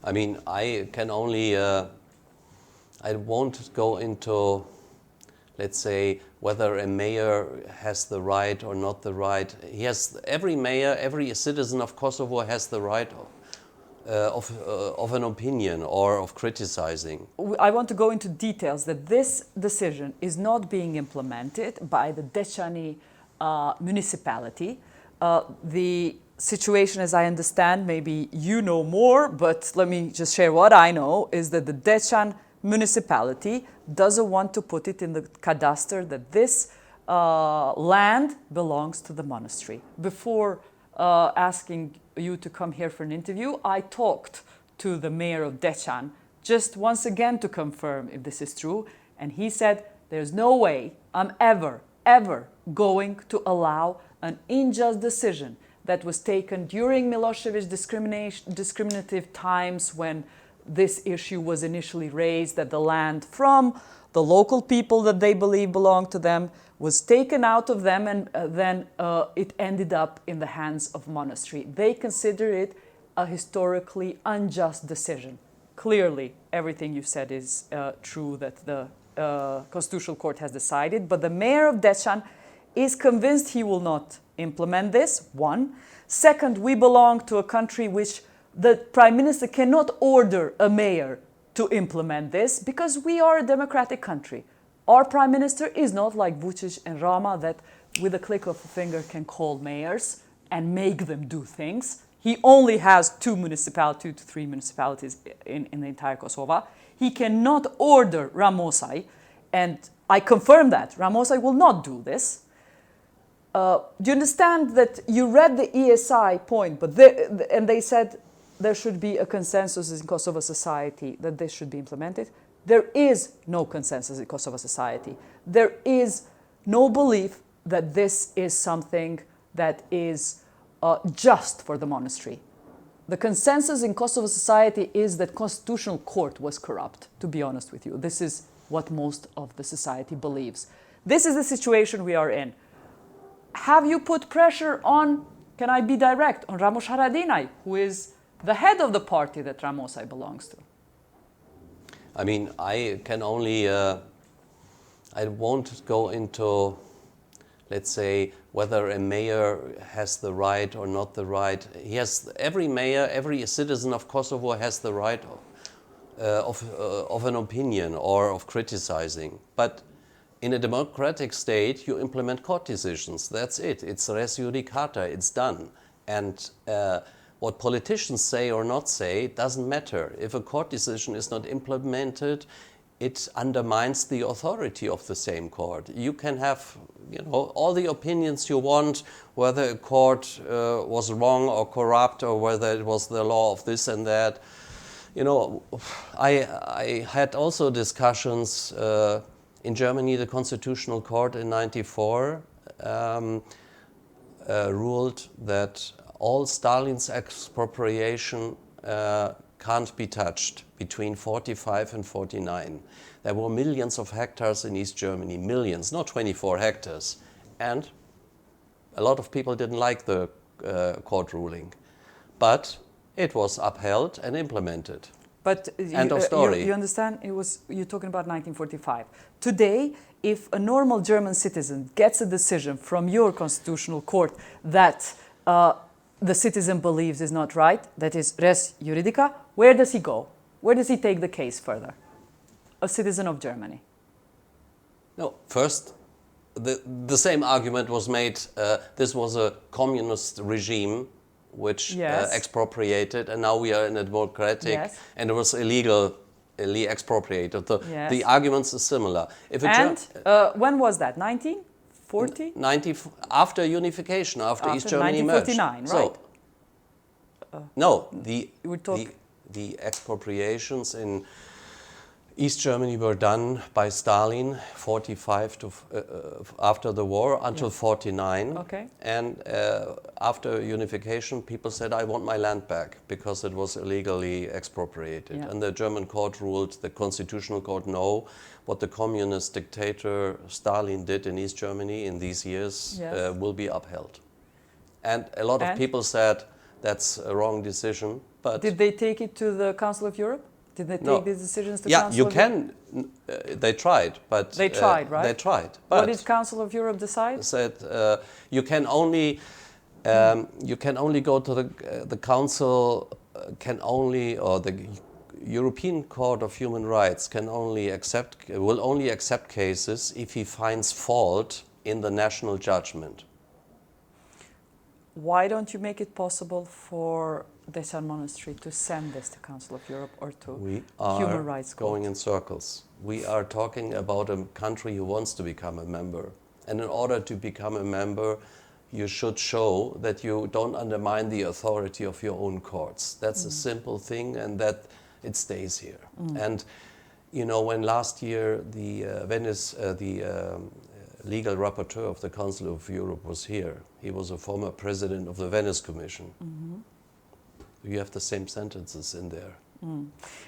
I mean, I can only, I won't go into, let's say, whether a mayor has the right or not the right. Every mayor, every citizen of Kosovo has the right of an opinion or of criticizing. I want to go into details that this decision is not being implemented by the Deçanit municipality. The situation, as I understand, maybe you know more, but let me just share what I know, is that the Deçanit municipality doesn't want to put it in the cadastre that this land belongs to the monastery. Before asking you to come here for an interview, I talked to the mayor of Deçanit just once again to confirm if this is true, and he said there's no way I'm ever going to allow an unjust decision that was taken during Milosevic's discriminative times when this issue was initially raised, that the land from the local people that they believe belonged to them was taken out of them, and then it ended up in the hands of monastery. They consider it a historically unjust decision. Clearly, everything you said is true, that the Constitutional Court has decided, but the mayor of Deçanit is convinced he will not implement this, one. Second, we belong to a country which the Prime Minister cannot order a mayor to implement this because we are a democratic country. Our Prime Minister is not like Vučić and Rama that with a click of a finger can call mayors and make them do things. He only has 2 to 3 municipalities in the entire Kosovo. He cannot order Ramosaj, and I confirm that Ramosaj will not do this. Do you understand that you read the ESI point, but they said there should be a consensus in Kosovo society that this should be implemented? There is no consensus in Kosovo society. There is no belief that this is something that is just for the monastery. The consensus in Kosovo society is that Constitutional Court was corrupt, to be honest with you. This is what most of the society believes. This is the situation we are in. Have you put pressure on, can I be direct, on Ramush Haradinaj, who is the head of the party that Ramosaj belongs to? I mean, I can only, I won't go into, let's say, whether a mayor has the right or not the right. Every mayor, every citizen of Kosovo has the right of an opinion or of criticizing. But in a democratic state, you implement court decisions. That's it. It's res judicata. It's done. And what politicians say or not say doesn't matter. If a court decision is not implemented, it undermines the authority of the same court. You can have, all the opinions you want, whether a court was wrong or corrupt, or whether it was the law of this and that. I had also discussions in Germany. The Constitutional Court in '94 ruled that all Stalin's expropriation can't be touched between 45 and 49. There were millions of hectares in East Germany, millions, not 24 hectares. And a lot of people didn't like the court ruling. But it was upheld and implemented. But end of story. You understand, you're talking about 1945. Today, if a normal German citizen gets a decision from your Constitutional Court that the citizen believes is not right, that is res juridica, where does he go? Where does he take the case further? A citizen of Germany. No, first, the same argument was made. This was a communist regime which expropriated, and now we are in a democratic, and it was illegally expropriated. The arguments are similar. When was that? 1940? After unification, after East Germany merged. 1949, right? So, no, the expropriations in East Germany were done by Stalin 45 to after the war until 49. Okay. And after unification, people said, I want my land back because it was illegally expropriated. Yeah. And the German court ruled, the Constitutional Court, no, what the communist dictator Stalin did in East Germany in these years will be upheld. And a lot of people said, That's a wrong decision. But did they take it to the Council of Europe? Did they take No. these decisions to yeah, Council you of Europe? can. They tried, but They tried, right? They tried. What But did Council of Europe decide? said you can only go to the council can only, or the European Court of Human Rights will only accept cases if he finds fault in the national judgment. Why don't you make it possible for Deçanit Monastery to send this to Council of Europe or to We Human are Rights Court? going in circles. We are talking about a country who wants to become a member. And in order to become a member, you should show that you don't undermine the authority of your own courts. That's a simple thing, and that it stays here. And you know, when last year the legal rapporteur of the Council of Europe was here, he was a former president of the Venice Commission. You have the same sentences in there.